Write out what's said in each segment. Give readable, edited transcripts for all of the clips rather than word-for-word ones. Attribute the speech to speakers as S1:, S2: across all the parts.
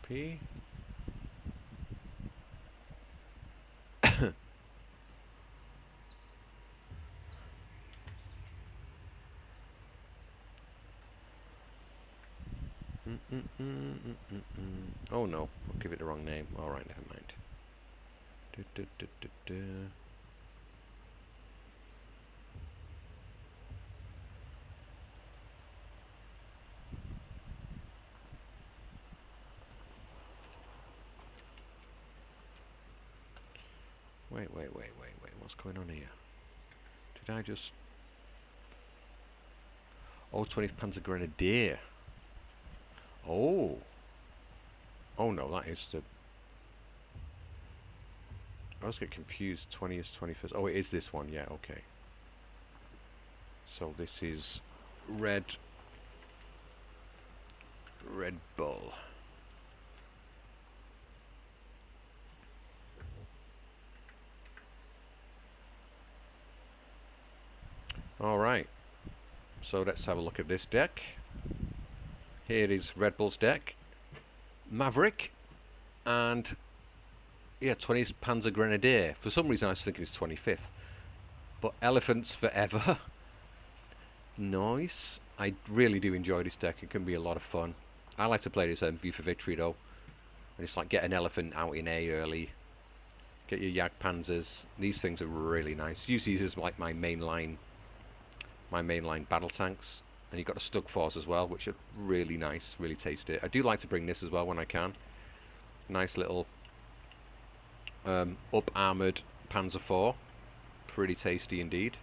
S1: copy. Oh no, I'll give it the wrong name. Alright, never mind. Wait, what's going on here? Did I just... Oh, 20th Panzer Grenadier. Oh. Oh no, that is the... I always get confused. 20th, 21st. Oh, it is this one. Yeah, okay. So this is Red Bull. Alright. So let's have a look at this deck. Here is Red Bull's deck. Maverick. And... yeah, 20th Panzer Grenadier. For some reason I was thinking it's 25th. But Elephants Forever. Nice. I really do enjoy this deck. It can be a lot of fun. I like to play this V for Victory though. And it's like get an elephant out in A early. Get your Jagdpanzers. These things are really nice. Use these as like my mainline battle tanks. And you've got the Stug-Fours as well, which are really nice, really tasty. I do like to bring this as well when I can. Nice little up-armoured Panzer IV. Pretty tasty indeed.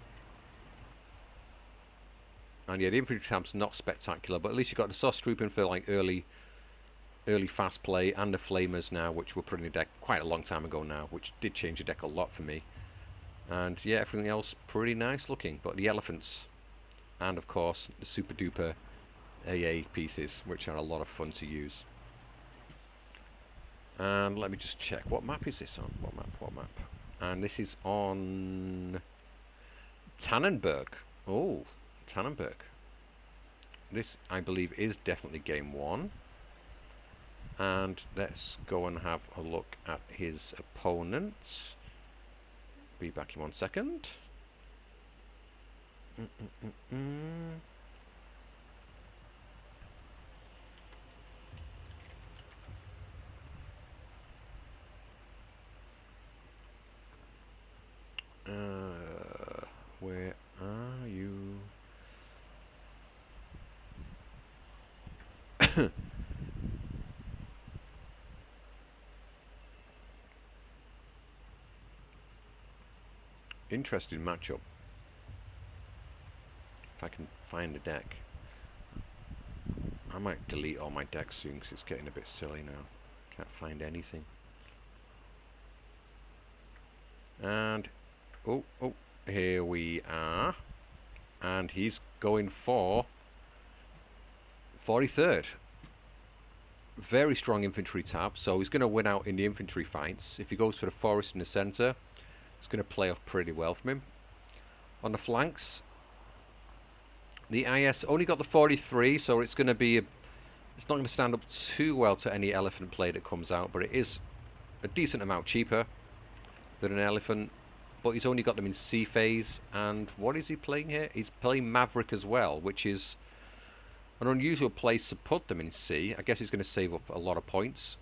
S1: And yeah, the infantry tab's not spectacular, but at least you've got the Sauce Trooping for like early fast play, and the Flamers now, which were put in the deck quite a long time ago now, which did change the deck a lot for me. And yeah, everything else pretty nice looking, but the Elephants, and of course the super duper AA pieces, which are a lot of fun to use. And let me just check, what map is this on? What map? And this is on Tannenberg. Oh, Tannenberg. This, I believe, is definitely game 1. And let's go and have a look at his opponents. Be back in 1 second. Where are you? Interesting matchup. If I can find a deck. I might delete all my decks soon because it's getting a bit silly now. Can't find anything. And oh, here we are. And he's going for 43rd. Very strong infantry tab, so he's going to win out in the infantry fights. If he goes for the forest in the centre, it's going to play off pretty well from him. On the flanks, the IS only got the 43, so it's going to be it's not going to stand up too well to any elephant play that comes out, but it is a decent amount cheaper than an elephant. But he's only got them in C phase, and what is he playing here? He's playing Maverick as well, which is an unusual place to put them in C. I guess he's going to save up a lot of points.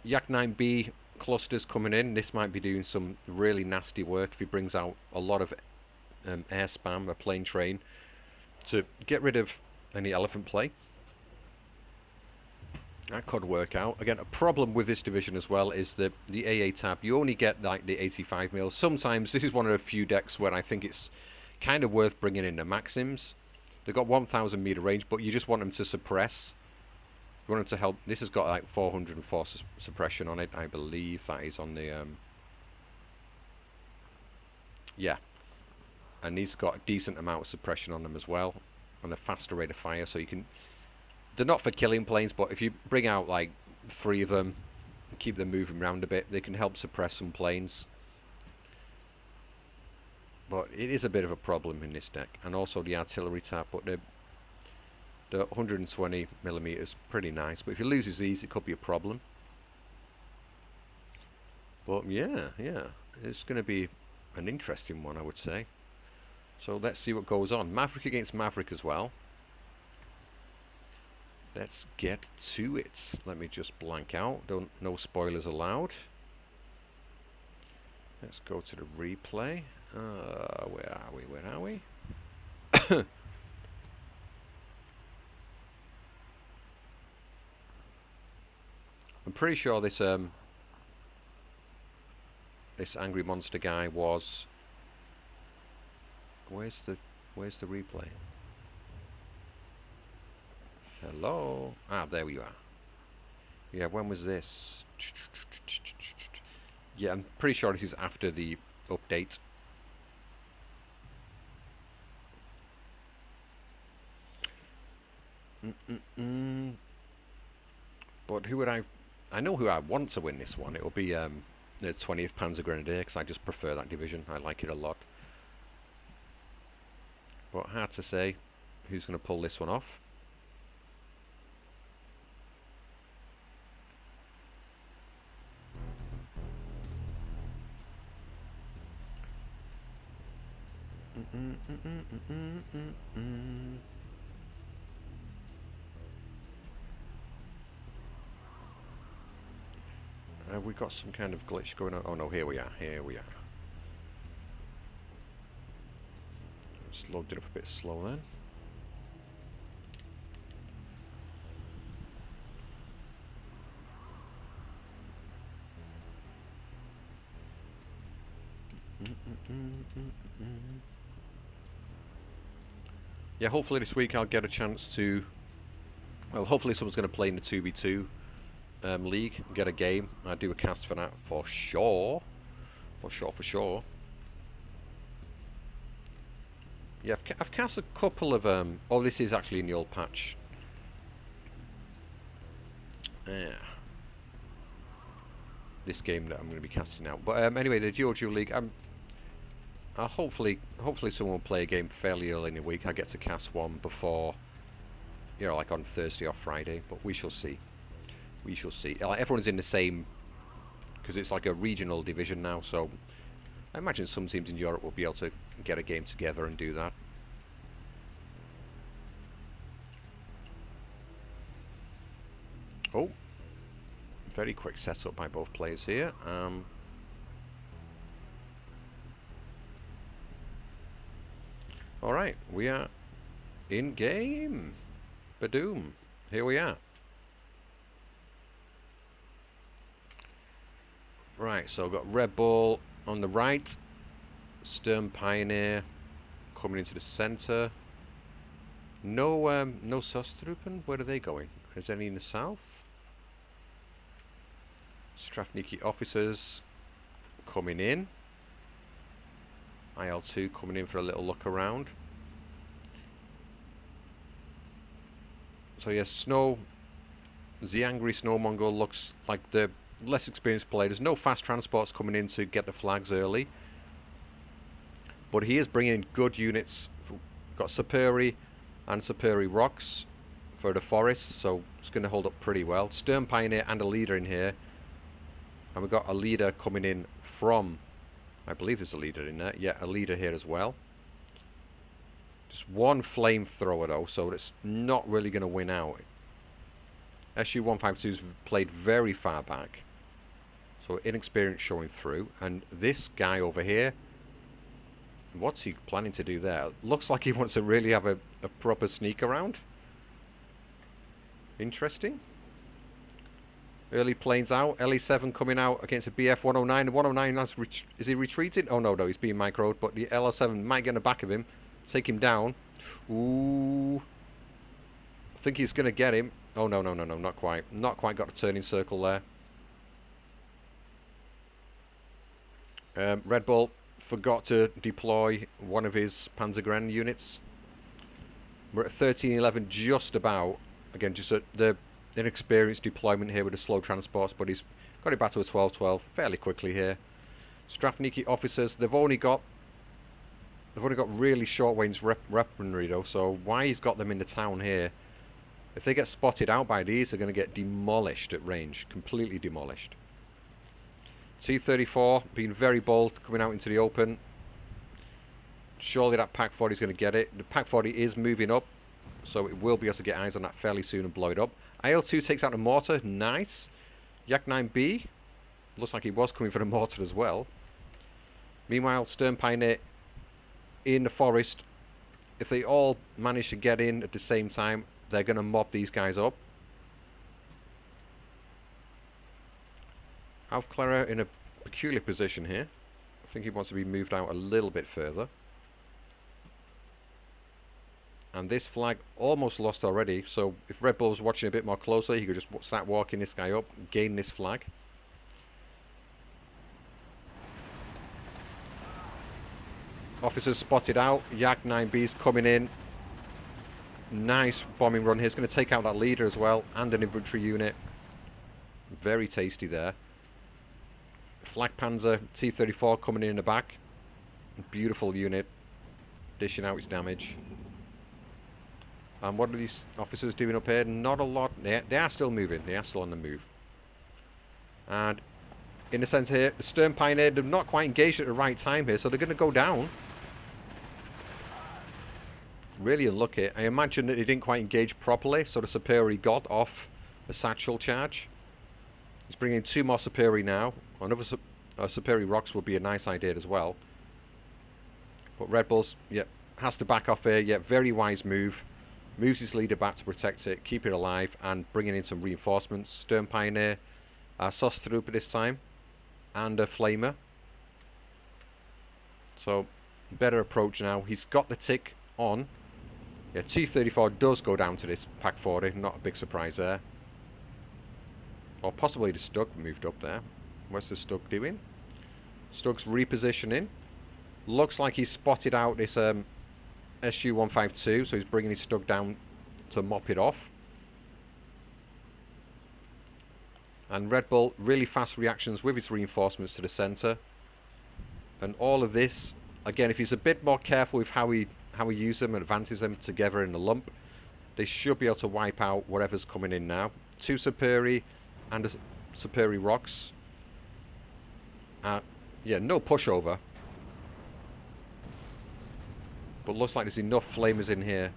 S1: Yak 9B clusters coming in. This might be doing some really nasty work if he brings out a lot of air spam, a plane train, to get rid of any elephant play. That could work out. Again, a problem with this division as well is the AA tab. You only get like the 85 mils. Sometimes this is one of the few decks where I think it's kind of worth bringing in the Maxims. They've got 1,000 meter range, but you just want them to suppress. You want them to help. This has got like 404 suppression on it, I believe. That is on the yeah. And these got a decent amount of suppression on them as well, and a faster rate of fire, so you can... They're not for killing planes, but if you bring out like 3 of them and keep them moving around a bit, they can help suppress some planes. But it is a bit of a problem in this deck. And also the artillery tab, but The 120 millimeters, pretty nice. But if he loses these, it could be a problem. But yeah, it's going to be an interesting one, I would say. So let's see what goes on. Maverick against Maverick as well. Let's get to it. Let me just blank out. No spoilers allowed. Let's go to the replay. Where are we? I'm pretty sure this this angry monster guy was. Where's the replay? Hello? Ah, there we are. Yeah, when was this? Yeah, I'm pretty sure this is after the update. But who would I know who I want to win this one. It'll be the 20th Panzer Grenadier, because I just prefer that division. I like it a lot. But hard to say who's going to pull this one off. Have we got some kind of glitch going on? Oh no, here we are. Just loaded up a bit slow then. Yeah, hopefully this week I'll get a chance to. Well, hopefully someone's going to play in the 2v2 league and get a game. I'll do a cast for that for sure. For sure. Yeah, I've cast a couple of. Oh, this is actually in the old patch. Yeah. This game that I'm going to be casting out. But anyway, the Duo League. Hopefully someone will play a game fairly early in the week. I get to cast one before, you know, like on Thursday or Friday. But we shall see. Everyone's in the same, because it's like a regional division now. So I imagine some teams in Europe will be able to get a game together and do that. Oh, very quick setup by both players here. Alright, we are in game. Badoom. Here we are. Right, so I've got Red Bull on the right. Stern Pioneer coming into the centre. No Sostrupen. Where are they going? Is any in the south? Strafniki officers coming in. IL-2 coming in for a little look around. So yes, the angry Snow Mongol looks like the less experienced player. There's no fast transports coming in to get the flags early. But he is bringing in good units. Got Saperi and Saperi Rocks for the forest, so it's going to hold up pretty well. Stern Pioneer and a leader in here. And we've got a leader coming in from, I believe there's a leader in there. Yeah, a leader here as well. Just one flamethrower though, so it's not really going to win out. SU-152's played very far back. So inexperience showing through. And this guy over here, what's he planning to do there? Looks like he wants to really have a proper sneak around. Interesting. Early planes out. LE7 coming out against a BF-109. The 109 is he retreating? Oh no, he's being microed. But the LL7 might get in the back of him. Take him down. Ooh. I think he's going to get him. Oh no, not quite. Not quite got a turning circle there. Red Bull forgot to deploy one of his Panzergren units. We're at 1311 just about. Again, just the inexperienced deployment here with the slow transports, but he's got it back to a 1212 fairly quickly here. Strafniki officers, they've only got really short range weaponry though, so why he's got them in the town here, If they get spotted out by these, they're going to get demolished at range. Completely demolished. T-34 being very bold, coming out into the open. Surely that Pak-40 is going to get it. The Pak-40 is moving up, so it will be able to get eyes on that fairly soon and blow it up. IL-2 takes out the mortar. Nice. Yak-9B. Looks like he was coming for the mortar as well. Meanwhile, Stern Pioneer in the forest. If they all manage to get in at the same time, they're going to mob these guys up. Alf Clara in a peculiar position here. I think he wants to be moved out a little bit further. And this flag almost lost already, so if Red Bull was watching a bit more closely, he could just start walking this guy up, gain this flag. Officers spotted out. Yak-9B's coming in. Nice bombing run here. He's going to take out that leader as well, and an infantry unit. Very tasty there. Flak Panzer T-34 coming in the back. Beautiful unit, dishing out its damage. And what are these officers doing up here? Not a lot. They are still moving. They are still on the move. And in the centre here, the Stern Pioneer, they're not quite engaged at the right time here, so they're going to go down. Really unlucky. I imagine that they didn't quite engage properly, so the Superi got off a satchel charge. He's bringing 2 more Superi now. Another Superi Rocks would be a nice idea as well. But Red Bulls, yeah, has to back off here. Yeah, very wise move. Moves his leader back to protect it, keep it alive, and bringing in some reinforcements. Stern Pioneer, SOS Trooper this time, and a Flamer. So, better approach now. He's got the tick on. Yeah, T-34 does go down to this Pak-40, not a big surprise there. Or possibly the Stug moved up there. What's the Stug doing? Stug's repositioning. Looks like he's spotted out this SU-152, so he's bringing his Stug down to mop it off. And Red Bull, really fast reactions with his reinforcements to the centre. And all of this, again, if he's a bit more careful with how he uses them and advances them together in a lump, they should be able to wipe out whatever's coming in now. 2 Superi and a Superi Rocks. Yeah, no pushover. But looks like there's enough flamers in here.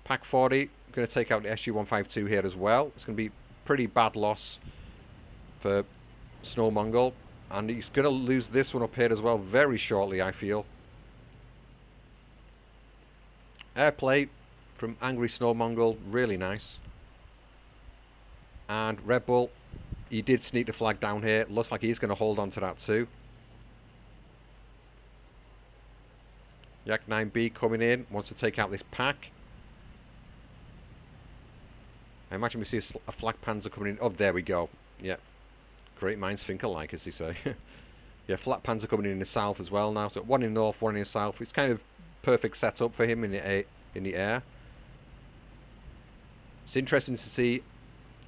S1: Pak-40 going to take out the SU-152 here as well. It's going to be pretty bad loss for Snow Mongol. And he's going to lose this one up here as well very shortly, I feel. Airplay from Angry Snow Mongol, really nice. And Red Bull, he did sneak the flag down here. Looks like he's going to hold on to that too. Yak-9B coming in, wants to take out this pack. I imagine we see a Flak Panzer coming in. Oh, there we go. Yeah. Great minds think alike, as they say. Yeah, Flak Panzer coming in the south as well now. So 1 in the north, 1 in the south. It's kind of perfect setup for him in the air. It's interesting to see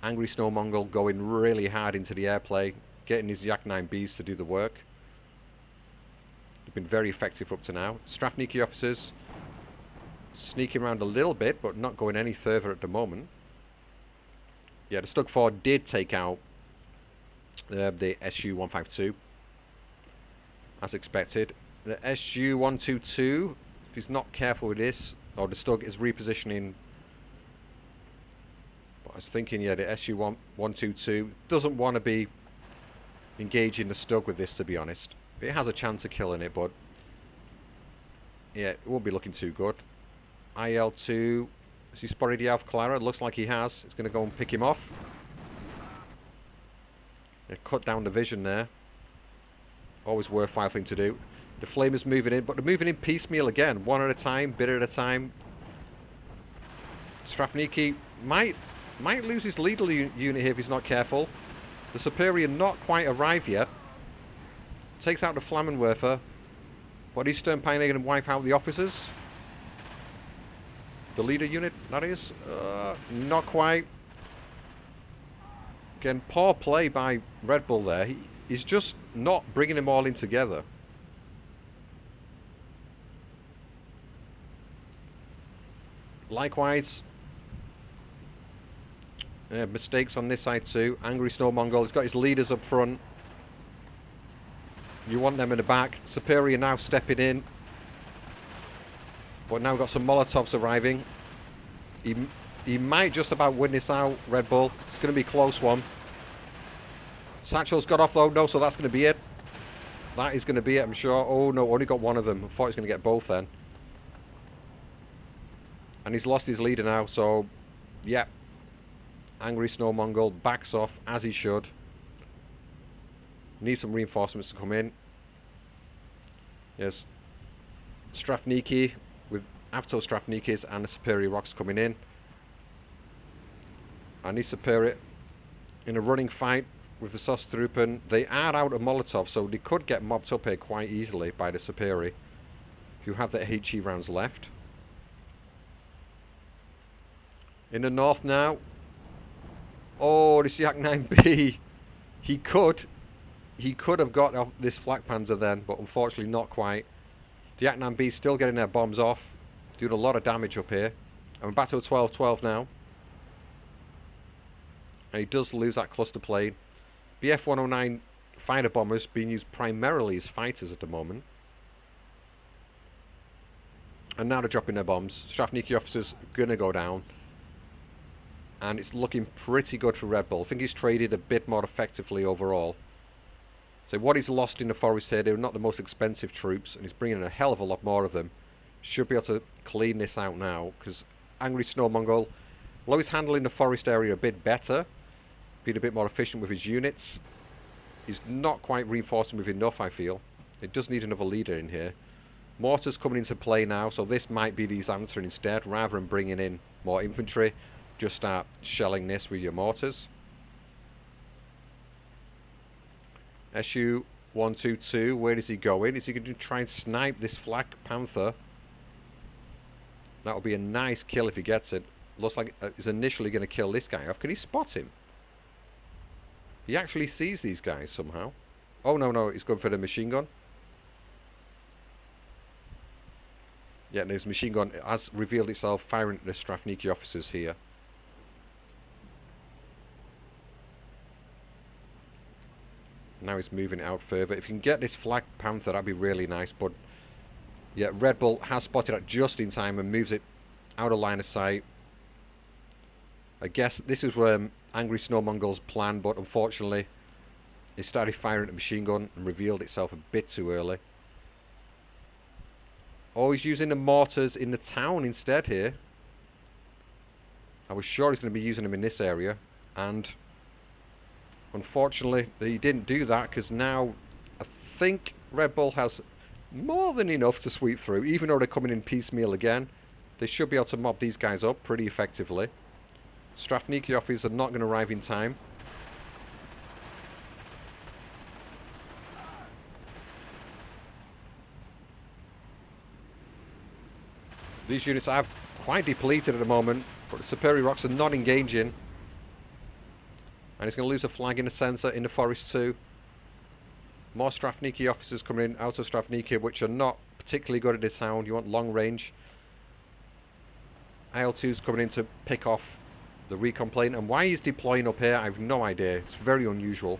S1: Angry Snow Mongol going really hard into the airplay, getting his Yak-9Bs to do the work. They've been very effective up to now. Strafniki officers sneaking around a little bit, but not going any further at the moment. Yeah, the Stug 4 did take out the SU-152, as expected. The SU-122, if he's not careful with this, or the Stug is repositioning. But I was thinking, yeah, the SU-122 doesn't want to be engaging the Stug with this, to be honest. It has a chance of killing it, but yeah, it won't be looking too good. IL-2, has he spotted the Alf Clara? Looks like he has. He's going to go and pick him off. Yeah, cut down the vision there. Always worthwhile thing to do. The Flamer's moving in, but they're moving in piecemeal again. One at a time, bit at a time. Strafniki might lose his leader unit here if he's not careful. The Superior not quite arrived yet. Takes out the Flammenwerfer. But is Stern Pioneer going to wipe out the officers? The leader unit, that is. Not quite. Again, poor play by Red Bull there. He's just not bringing them all in together. Likewise, Mistakes on this side too. Angry Snow Mongol. He's got his leaders up front. You want them in the back. Superior now stepping in. But now we've got some Molotovs arriving. He might just about win this out, Red Bull. It's going to be a close one. Satchel's got off though. No, so that's going to be it. That is going to be it, I'm sure. Oh no, only got one of them. I thought he was going to get both then. And he's lost his leader now, so yeah. Angry Snow Mongol backs off as he should. Needs some reinforcements to come in. Yes. Strafniki with Avto Strafnikis and the Superior Rocks coming in. And he's Superior in a running fight with the Sostrupen. They are out of Molotov, so they could get mobbed up here quite easily by the Superior, who have their HE rounds left. In the north now. Oh, this Yak 9B. He could have got off this Flak Panzer then, but unfortunately not quite. The Yak 9B still getting their bombs off, doing a lot of damage up here. And we're back to a 12-12 now. And he does lose that cluster plane. BF 109 fighter bombers being used primarily as fighters at the moment. And now they're dropping their bombs. Strafniki officers gonna go down. And it's looking pretty good for Red Bull. I think he's traded a bit more effectively overall. So what he's lost in the forest here, they're not the most expensive troops, and he's bringing in a hell of a lot more of them. Should be able to clean this out now, because Angry Snow Mongol, although he's handling the forest area a bit better, being a bit more efficient with his units, he's not quite reinforcing with enough, I feel. It does need another leader in here. Mortars coming into play now, so this might be his answer instead, rather than bringing in more infantry. Just start shelling this with your mortars. SU-122, where is he going? Is he going to try and snipe this Flak Panther? That would be a nice kill if he gets it. Looks like he's initially going to kill this guy off. Can he spot him? He actually sees these guys somehow. Oh no, he's going for the machine gun. Yeah, and his machine gun has revealed itself, firing at the Strafniki officers here. Now he's moving it out further. If you can get this Flak Panther, that'd be really nice. But yeah, Red Bull has spotted it just in time and moves it out of line of sight. I guess this is where Angry Snow Mongol's plan, but unfortunately it started firing at the machine gun and revealed itself a bit too early. Oh, he's using the mortars in the town instead here. I was sure he's going to be using them in this area, and unfortunately he didn't do that, because now I think Red Bull has more than enough to sweep through. Even though they're coming in piecemeal again, they should be able to mob these guys up pretty effectively. Strafniki officers are not going to arrive in time. These units are quite depleted at the moment, but the Superior Rocks are not engaging. And he's going to lose a flag in the centre, in the forest too. More Strafniki officers coming in out of Strafniki, which are not particularly good at this town. You want long range. IL-2's coming in to pick off the recon plane. And why he's deploying up here, I have no idea. It's very unusual.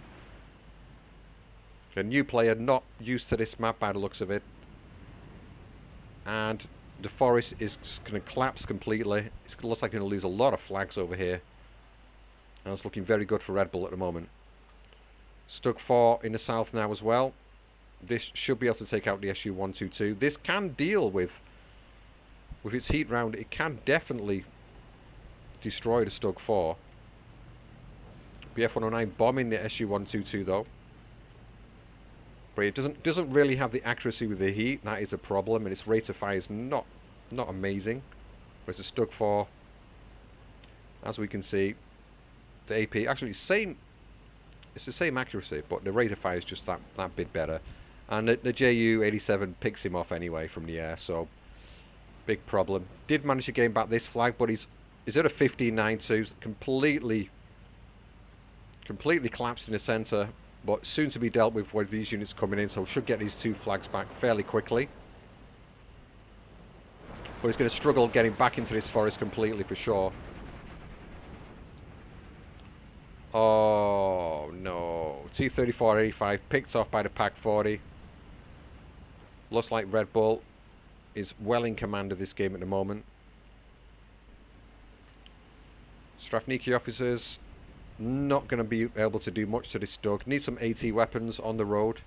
S1: A new player, not used to this map by the looks of it. And the forest is going to collapse completely. It looks like going to lose a lot of flags over here. And it's looking very good for Red Bull at the moment. Stug 4 in the south now as well. This should be able to take out the SU-122. This can deal with its heat round. It can definitely destroy the Stug 4. BF-109 bombing the SU-122 though. But it doesn't really have the accuracy with the heat. That is a problem, and its rate of fire is not amazing. But it's a Stug 4. As we can see, the AP actually it's the same accuracy, but the rate of fire is just that bit better. And the Ju-87 picks him off anyway from the air, so big problem. Did manage to gain back this flag, but he's at a 15.92, completely collapsed in the centre, but soon to be dealt with these units coming in, so should get these two flags back fairly quickly. But he's going to struggle getting back into this forest completely for sure. Oh, no. T-34-85 picked off by the Pak-40. Looks like Red Bull is well in command of this game at the moment. Strafniki officers not going to be able to do much to this Stug. Need some AT weapons on the road.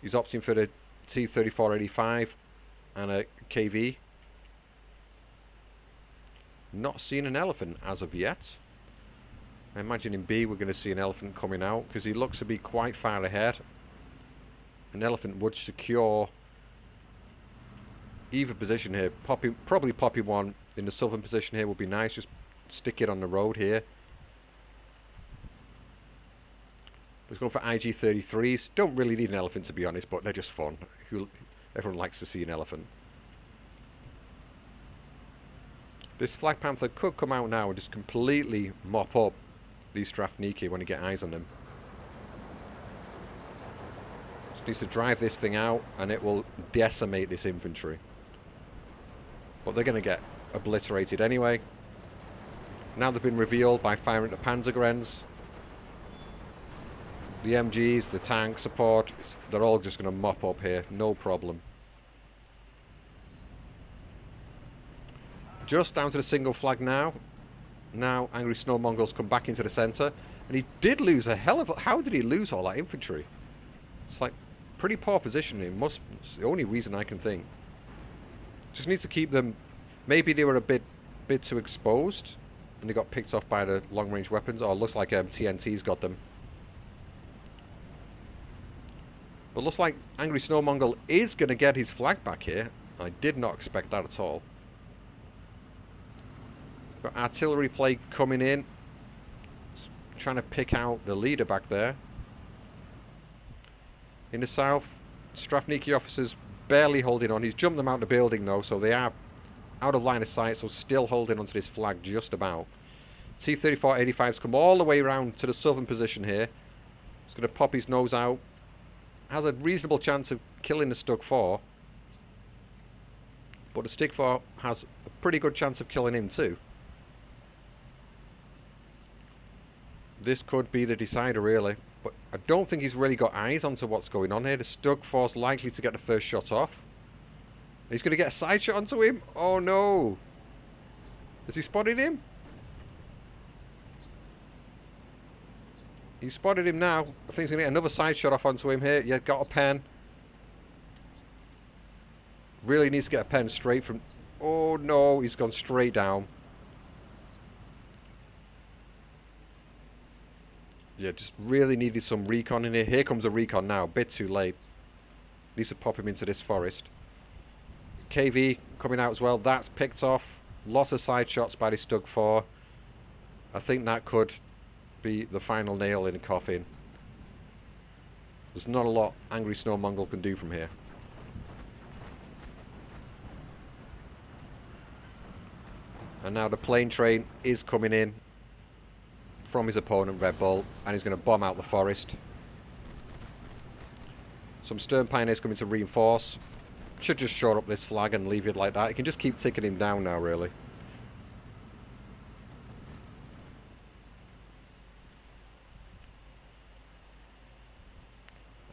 S1: He's opting for the T-34-85 and a KV. Not seen an elephant as of yet. I imagine in B we're going to see an elephant coming out because he looks to be quite far ahead. An elephant would secure either position here. Probably popping one in the southern position here would be nice. Just stick it on the road here. Let's go for IG-33s. Don't really need an elephant to be honest, but they're just fun. Everyone likes to see an elephant. This Flak Panther could come out now and just completely mop up these Strafniki when you get eyes on them. Just needs to drive this thing out and it will decimate this infantry. But they're going to get obliterated anyway. Now they've been revealed by firing at the Panzergrenz. The MGs, the tank support, they're all just going to mop up here, no problem. Just down to the single flag now. Now Angry Snow Mongols come back into the centre. And he did lose a hell of a... How did he lose all that infantry? It's like pretty poor positioning. It's the only reason I can think. Just need to keep them... Maybe they were a bit too exposed. And they got picked off by the long range weapons. Or it looks like TNT's got them. But looks like Angry Snow Mongol is going to get his flag back here. I did not expect that at all. Got artillery play coming in. Trying to pick out the leader back there. In the south, Strafniki officers barely holding on. He's jumped them out of the building though, so they are out of line of sight, so still holding onto this flag just about. T-34-85's come all the way around to the southern position here. He's going to pop his nose out. Has a reasonable chance of killing the Stug 4. But the Stig 4 has a pretty good chance of killing him too. This could be the decider really. But I don't think he's really got eyes onto what's going on here. The Stug 4's likely to get the first shot off. He's going to get a side shot onto him. Oh no. Has he spotted him? He spotted him now. I think he's going to get another side shot off onto him here. Yeah, got a pen. Really needs to get a pen straight from... Oh no, he's gone straight down. Yeah, just really needed some recon in here. Here comes a recon now. Bit too late. Needs to pop him into this forest. KV coming out as well. That's picked off. Lots of side shots by the Stug 4. I think that could be the final nail in the coffin. There's not a lot Angry Snow Mongol can do from here. And now the plane train is coming in from his opponent Red Bull, and he's going to bomb out the forest. Some Stern Pioneers coming to reinforce. Should just shore up this flag and leave it like that. He can just keep ticking him down now really.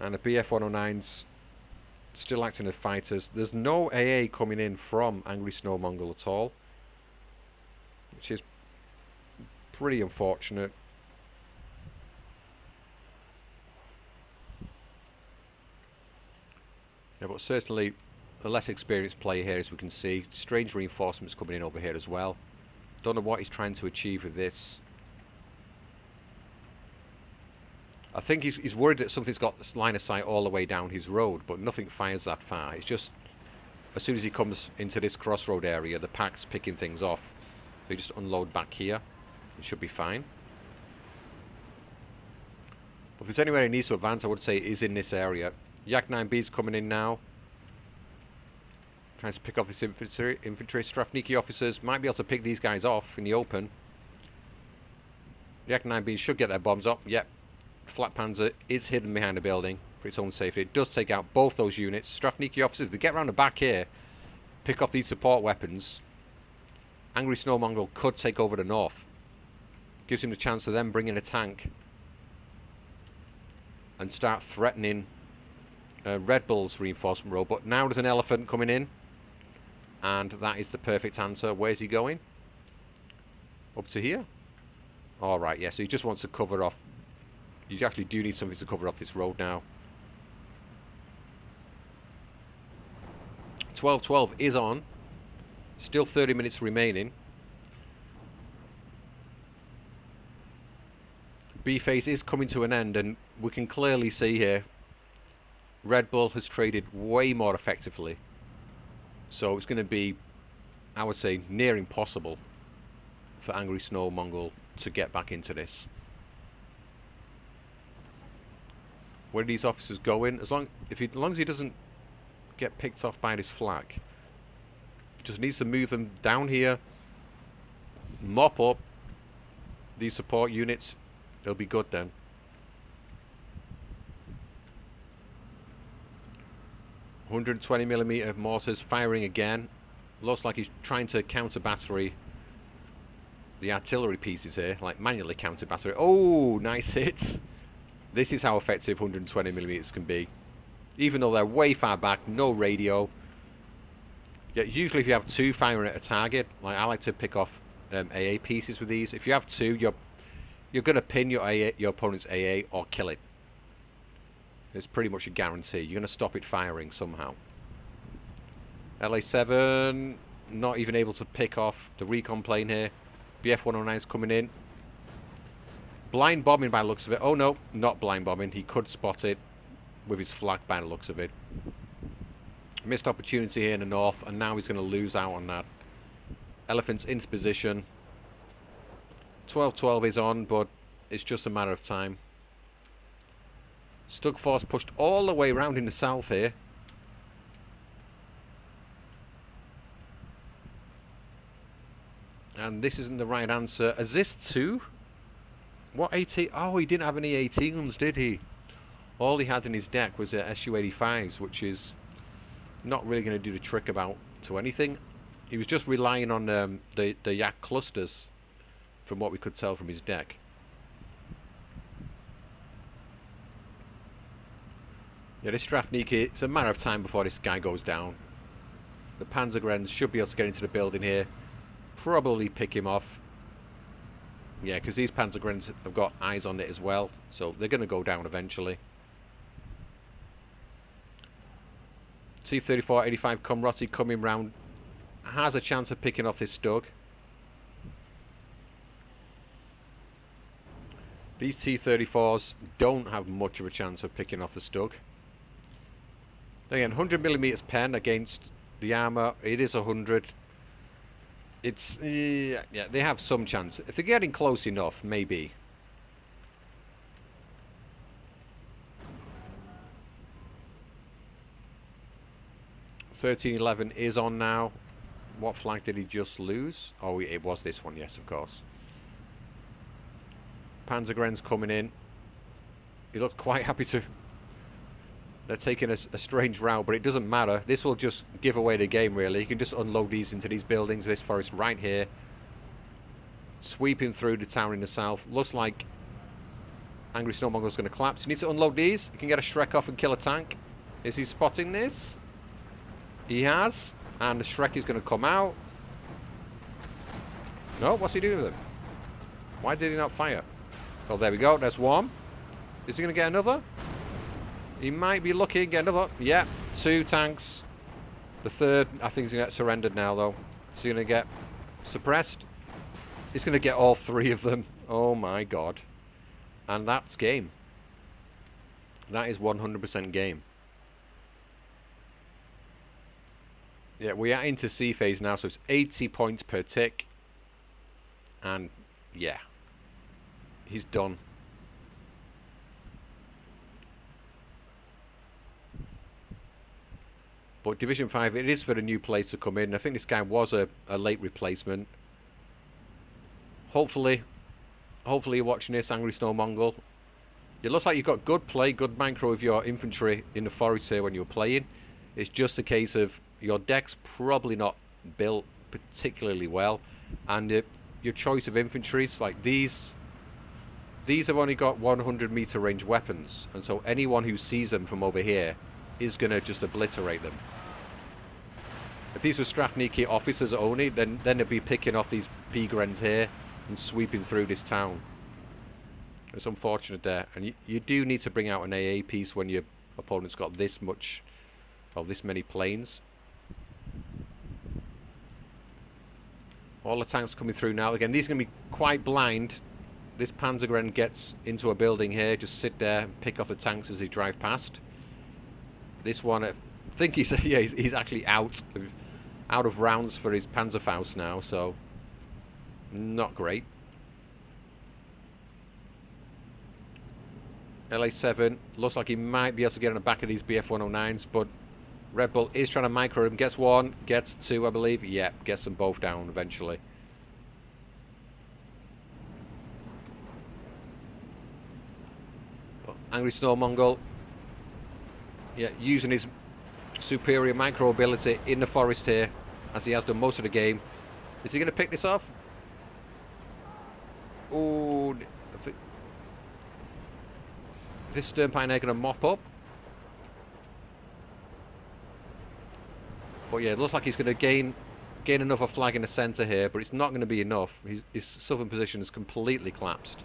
S1: And the BF-109s still acting as fighters. There's no AA coming in from Angry Snow Mongol at all, which is pretty unfortunate. Yeah, but certainly a less experienced player here, as we can see. Strange reinforcements coming in over here as well. Don't know what he's trying to achieve with this. I think he's worried that something's got this line of sight all the way down his road, but nothing fires that far. It's just as soon as he comes into this crossroad area, the Pak's picking things off. So you just unload back here. It should be fine. But if there's anywhere he needs to advance, I would say it is in this area. Yak 9B's coming in now. Trying to pick off this infantry. Strafniki officers might be able to pick these guys off in the open. Yak 9B should get their bombs up. Yep. Flak Panzer is hidden behind a building for its own safety. It does take out both those units. Strafniki officers, if they get around the back here, pick off these support weapons, Angry Snow Mongol could take over the north. Gives him the chance to then bring in a tank and start threatening Red Bull's reinforcement row. But now there's an elephant coming in, and that is the perfect answer. Where's he going? Up to here? Alright, yeah, so he just wants to cover off. You actually do need something to cover off this road now. 12-12 is on. Still 30 minutes remaining. B phase is coming to an end, and we can clearly see here Red Bull has traded way more effectively. So it's going to be, I would say, near impossible for Angry Snow Mongol to get back into this. Where are these officers going? As long as he doesn't get picked off by this flag, he just needs to move them down here, mop up these support units. They'll be good then. .120mm mortars firing again. Looks like he's trying to counter battery the artillery pieces here, like manually counter battery. Oh, nice hit. This is how effective 120mm can be. Even though they're way far back, no radio. Yeah, usually if you have two firing at a target, like I like to pick off AA pieces with these. If you have two, you're going to pin your opponent's AA or kill it. It's pretty much a guarantee. You're going to stop it firing somehow. LA7 not even able to pick off the recon plane here. BF-109 is coming in. Blind bombing by the looks of it. Oh no, not blind bombing. He could spot it with his flak by the looks of it. Missed opportunity here in the north, and now he's going to lose out on that. Elephants into position. 12-12 is on, but it's just a matter of time. Stug Force pushed all the way around in the south here. And this isn't the right answer. Is this 2? What 18? Oh, he didn't have any 18s, did he? All he had in his deck was SU-85s, which is not really going to do the trick about to anything. He was just relying on the Yak clusters, from what we could tell from his deck. Yeah, this Strafniki, it's a matter of time before this guy goes down. The Panzergrenz should be able to get into the building here. Probably pick him off. Yeah, because these Panzergrenz have got eyes on it as well, so they're going to go down eventually. T-34-85 Komroti coming round. Has a chance of picking off this Stug. These T-34s don't have much of a chance of picking off the Stug. Again, 100mm pen against the armour. It is 100. It's yeah, they have some chance if they're getting close enough, maybe. .1311 is on now. What flag did he just lose? Oh, it was this one. Yes, of course. Panzergrenz coming in. He looks quite happy to. They're taking a strange route, but it doesn't matter. This will just give away the game, really. You can just unload these into these buildings, this forest right here. Sweeping through the town in the south. Looks like Angry Snow Mongol's going to collapse. You need to unload these. You can get a Shrek off and kill a tank. Is he spotting this? He has. And the Shrek is going to come out. No, what's he doing with him? Why did he not fire? Oh, there we go. There's one. Is he going to get another? He might be lucky and get another. Yeah, 2 tanks. The third, I think, is going to get surrendered now, though. Is he going to get suppressed? He's going to get all 3 of them. Oh, my God. And that's game. That is 100% game. Yeah, we are into C phase now, so it's 80 points per tick. And, yeah. He's done. But Division 5, it is for the new players to come in. I think this guy was a late replacement. Hopefully you're watching this, Angry Snow Mongol. It looks like you've got good play, good micro of your infantry in the forest here when you're playing. It's just a case of your deck's probably not built particularly well. And your choice of infantries, like these these have only got 100-meter range weapons, and so anyone who sees them from over here is going to just obliterate them. If these were Strafniki officers only, then they'd be picking off these Pigrens here and sweeping through this town. It's unfortunate there, and you do need to bring out an AA piece when your opponent's got this much, or this many planes. All the tanks coming through now. Again, these are going to be quite blind. This Panzergren gets into a building here, just sit there and pick off the tanks as they drive past. This one, I think he's yeah, he's actually out of rounds for his Panzerfaust now, so not great. LA7 looks like he might be able to get on the back of these BF-109s, but Red Bull is trying to micro him. Gets one, gets two, I believe. Yep, gets them both down eventually. But Angry Snow Mongol, yeah, using his superior micro ability in the forest here, as he has done most of the game. Is he going to pick this off? Oh, this Stern Pioneer going to mop up. But yeah, it looks like he's going to gain another flag in the centre here, but it's not going to be enough. His southern position is completely collapsed.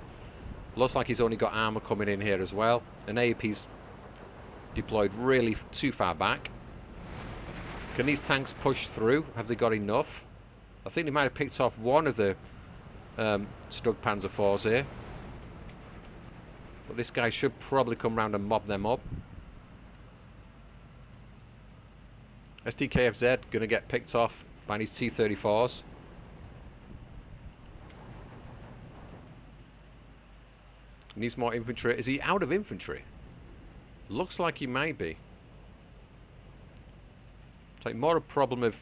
S1: Looks like he's only got armour coming in here as well. An AAP's deployed really too far back. Can these tanks push through? Have they got enough? I think they might have picked off one of the Stug Panzer IVs here. But this guy should probably come round and mob them up. SDKFZ going to get picked off by these T-34s. Needs more infantry. Is he out of infantry? Looks like he might be. It's like more a problem of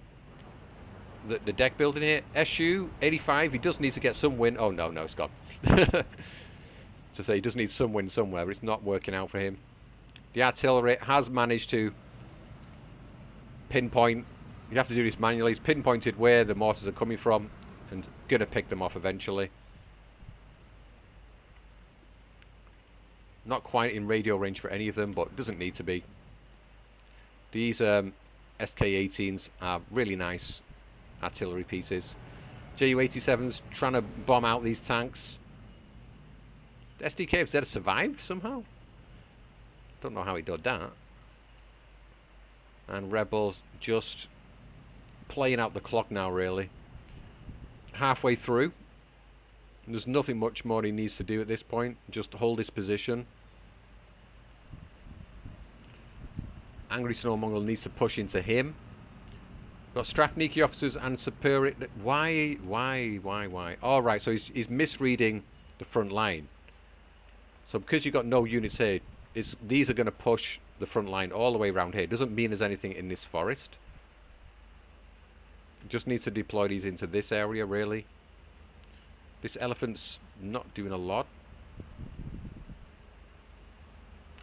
S1: the deck building here. SU 85, he does need to get some win. Oh no, it's gone. To say he does need some win somewhere, but it's not working out for him. The artillery has managed to pinpoint. You have to do this manually. He's pinpointed where the mortars are coming from and going to pick them off eventually. Not quite in radio range for any of them, but it doesn't need to be. These SK-18s are really nice artillery pieces. Ju-87's trying to bomb out these tanks. The SDKFZ survived somehow. Don't know how he did that. And Rebels just playing out the clock now, really. Halfway through. There's nothing much more he needs to do at this point. Just hold his position. Angry Snow Mongol needs to push into him. Got Strafniki officers and superior. Why? Alright, so he's misreading the front line. So because you've got no units here, these are going to push the front line all the way around here. It doesn't mean there's anything in this forest. Just need to deploy these into this area, really. This elephant's not doing a lot.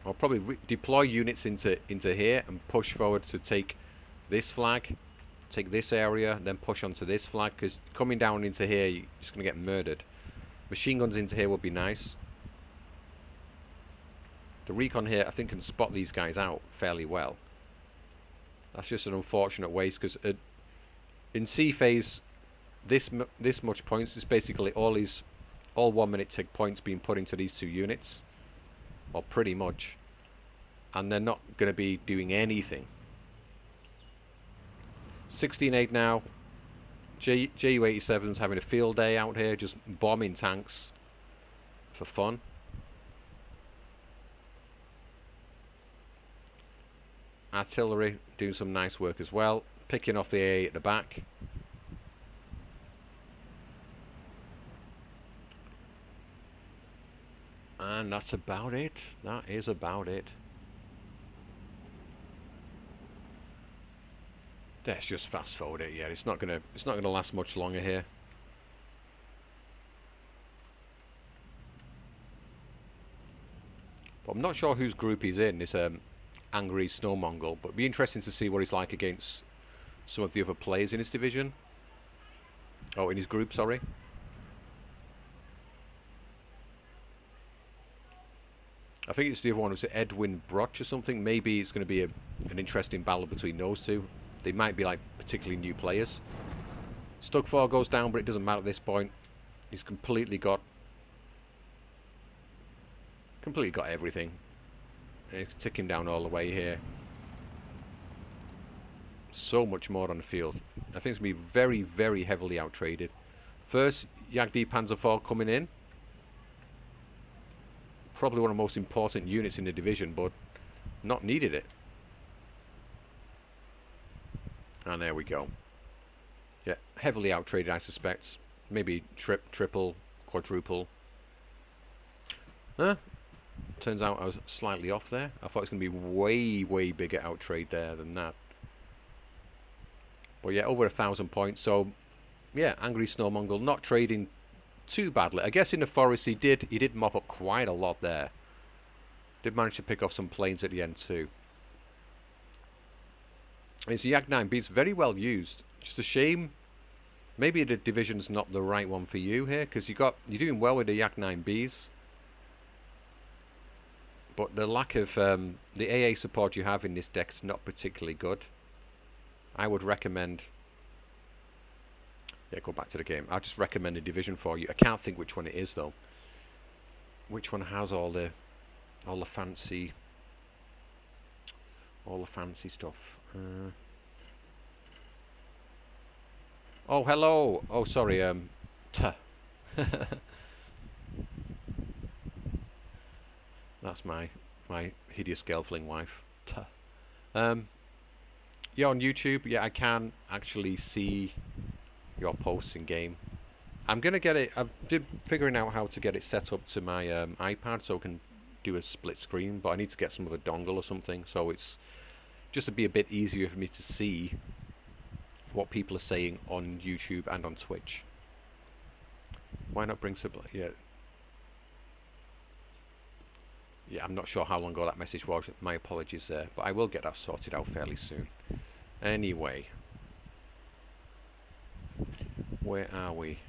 S1: I'll probably deploy units into here and push forward to take this flag, take this area, then push onto this flag, because coming down into here, you're just going to get murdered. Machine guns into here would be nice. The recon here, I think, can spot these guys out fairly well. That's just an unfortunate waste, because in C phase, this much points is basically all 1 minute tick points being put into these two units, or pretty much, and they're not going to be doing anything. 16-8 now. Ju-87's having a field day out here, just bombing tanks for fun. Artillery doing some nice work as well, picking off the AA at the back. And that's about it. That is about it. Let's just fast forward it. Yeah, it's not gonna last much longer here. But I'm not sure whose group he's in. This Angry Snow Mongol, but it'd be interesting to see what he's like against some of the other players in his division. Oh, in his group, sorry. I think it's the other one. Was it Edwin Broch or something? Maybe it's going to be an interesting battle between those two. They might be like particularly new players. Stugfor goes down, but it doesn't matter at this point. He's completely got everything. And he's ticking down all the way here. So much more on the field. I think it's going to be very, very heavily out-traded. First, Yagdi Panzer IV coming in. Probably one of the most important units in the division, but not needed it. And there we go. Yeah, heavily out-traded, I suspect. Maybe triple, quadruple. Turns out I was slightly off there. I thought it was going to be way, way bigger out-trade there than that. But yeah, over 1,000 points. So yeah, Angry Snow Mongol not trading too badly. I guess in the forest he did mop up quite a lot there. Did manage to pick off some planes at the end too. It's Yak 9B. It's very well used. Just a shame. Maybe the division's not the right one for you here, because you're doing well with the Yak 9Bs. But the lack of the AA support you have in this deck is not particularly good. I would recommend... Yeah, go back to the game. I'll just recommend a division for you. I can't think which one it is though. Which one has all the fancy stuff? Oh, hello. Oh, sorry. That's my hideous gelfling wife. Yeah, on YouTube. Yeah, I can actually see your posts in game. I'm gonna get it. I'm figuring out how to get it set up to my iPad so I can do a split screen. But I need to get some of a dongle or something, so it's just to be a bit easier for me to see what people are saying on YouTube and on Twitch. Why not bring sub? Yeah, I'm not sure how long ago that message was. My apologies there, but I will get that sorted out fairly soon. Anyway, where are we?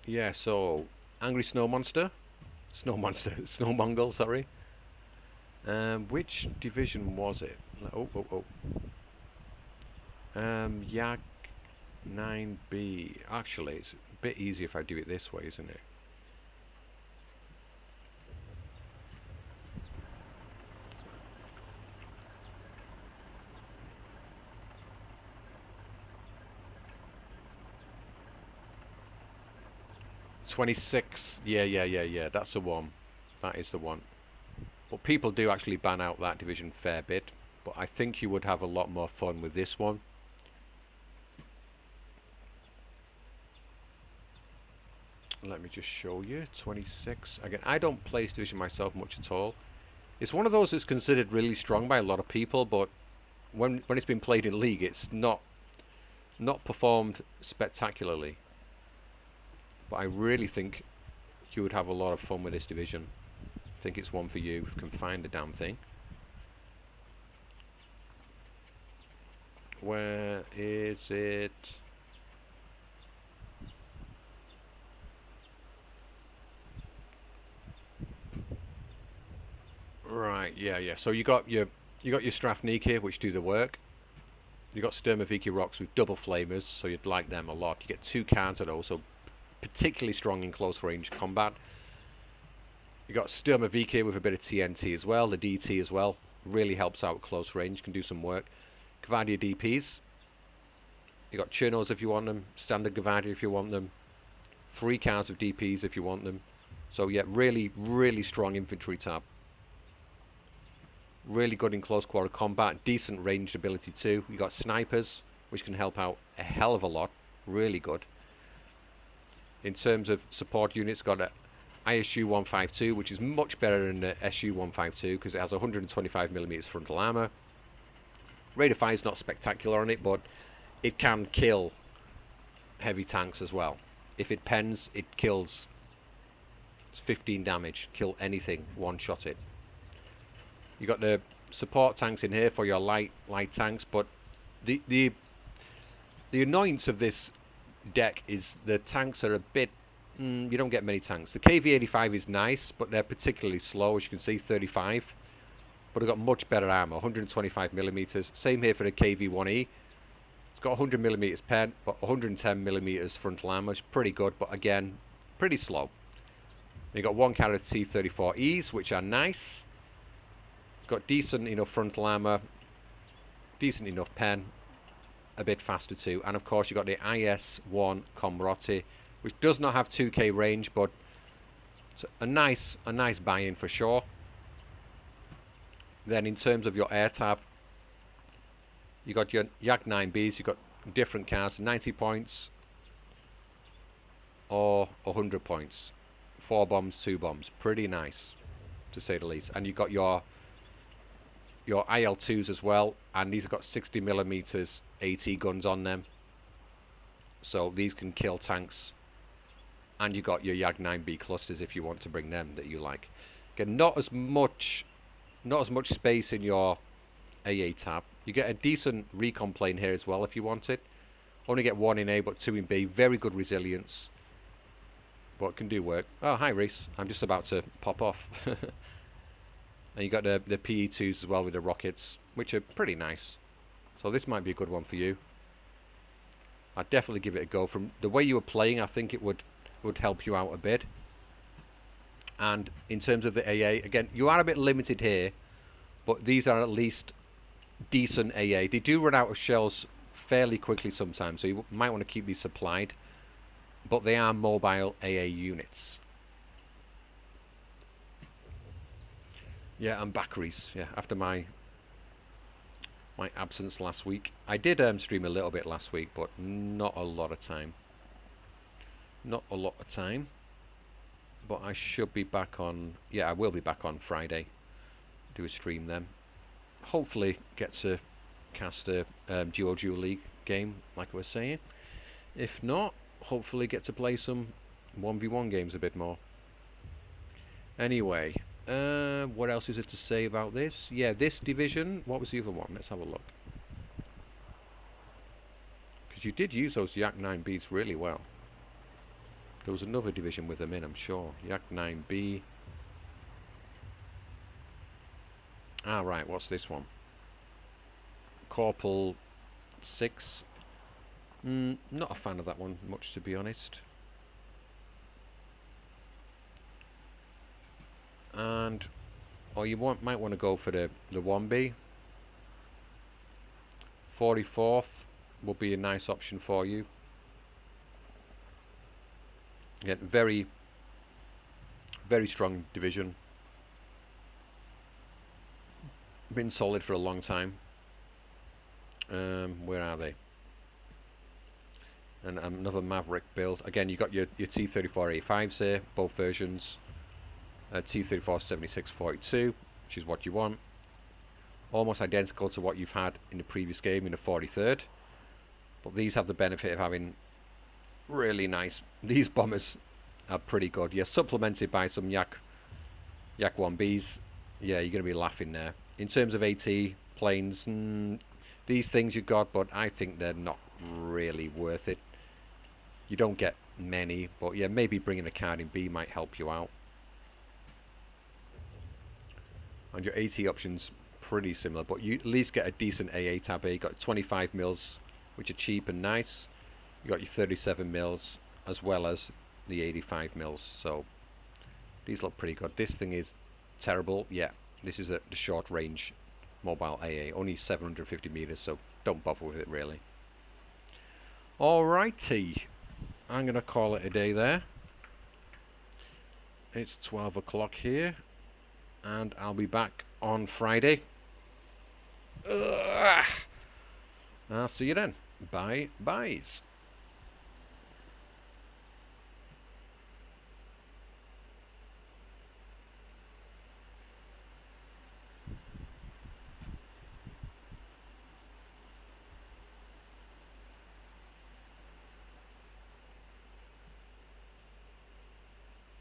S1: Yeah, so Angry Snow Monster, Snow Mongol, sorry. Which division was it? Yag 9B. Actually, it's a bit easier if I do it this way, isn't it? '26. Yeah. That's the one. That is the one. But people do actually ban out that division a fair bit. But I think you would have a lot more fun with this one. Let me just show you. 26. Again, I don't play this division myself much at all. It's one of those that's considered really strong by a lot of people, but when it's been played in League, it's not performed spectacularly. But I really think you would have a lot of fun with this division. I think it's one for you if you can find the damn thing. Where is it? Right, yeah. So you got your Strafniki, which do the work. You got Sturmoviki rocks with double flamers, so you'd like them a lot. You get 2 counter those, so particularly strong in close range combat. You got Sturmoviki with a bit of TNT as well, the DT as well. Really helps out close range, can do some work. Gavadia DPs. You got Chernos if you want them, standard Gavadia if you want them. 3 counts of DPs if you want them. So yeah, really, really strong infantry tab. Really good in close quarter combat, decent ranged ability too. You got snipers, which can help out a hell of a lot. Really good. In terms of support units, got a ISU 152, which is much better than the SU 152 because it has 125mm frontal armor. Rate of fire is not spectacular on it, but it can kill heavy tanks as well. If it pens, it kills. It's 15 damage. Kill anything, one-shot it. You got the support tanks in here for your light tanks, but the annoyance of this deck is the tanks are a bit you don't get many tanks. The KV-85 is nice, but they're particularly slow, as you can see, 35. But they've got much better armor, 125 millimeters. Same here for the KV-1E. It's got 100 millimeters pen, but 110 millimeters frontal armor. It's pretty good, but again, pretty slow. You've got one carrier of T-34Es, which are nice. Got decent enough frontal armor, decent enough pen, a bit faster too. And of course, you've got the IS-1 Komrotti, which does not have 2K range, but it's a nice buy-in for sure. Then in terms of your air tab, you got your Yak-9Bs, you've got different cars, 90 points or 100 points. 4 bombs, 2 bombs. Pretty nice, to say the least. And you've got your IL-2s as well, and these have got 60 millimeters AT guns on them. So these can kill tanks. And you've got your Yak-9B clusters if you want to bring them that you like. Again, not as much space in your AA tab. You get a decent recon plane here as well if you want it. Only get 1 in A but 2 in B. Very good resilience, but can do work. Oh, hi Reese. I'm just about to pop off. And you got the PE2s as well with the rockets, which are pretty nice. So this might be a good one for you. I'd definitely give it a go. From the way you were playing, I think it would help you out a bit. And in terms of the AA, again, you are a bit limited here, but these are at least decent AA. They do run out of shells fairly quickly sometimes, so you might want to keep these supplied, but they are mobile AA units. Yeah, and Bakris. Yeah, after my absence last week, I did stream a little bit last week, but not a lot of time. Not a lot of time. But I should be back on. Yeah, I will be back on Friday. Do a stream then. Hopefully, get to cast a Duo League game, like I was saying. If not, hopefully get to play some 1v1 games a bit more. Anyway, what else is there to say about this? Yeah, this division. What was the other one? Let's have a look. Because you did use those Yak-9Bs really well. There was another division with them in, I'm sure. Yak-9B. Ah, right, what's this one? Corporal 6. Not a fan of that one much, to be honest. And, or you might want to go for the 1B. 44th will be a nice option for you. Again, very strong division. Been solid for a long time. Where are they? And another Maverick build. Again, you got your T-34A5s here, both versions. T-34-76-42, which is what you want. Almost identical to what you've had in the previous game in the 43rd. But these have the benefit of having really nice. These bombers are pretty good. Yeah, supplemented by some Yak-1Bs. Yeah, you're going to be laughing there. In terms of AT planes, these things you got, but I think they're not really worth it. You don't get many, but yeah, maybe bringing a card in B might help you out. And your AT options pretty similar, but you at least get a decent AA tab here. You got 25 mils, which are cheap and nice. You got your 37 mils as well as the 85 mils. So these look pretty good. This thing is terrible. Yeah, this is the short range mobile AA, only 750 meters, so don't bother with it really. Alrighty, I'm gonna call it a day there. It's 12 o'clock here, and I'll be back on Friday. I'll see you then. Bye byes.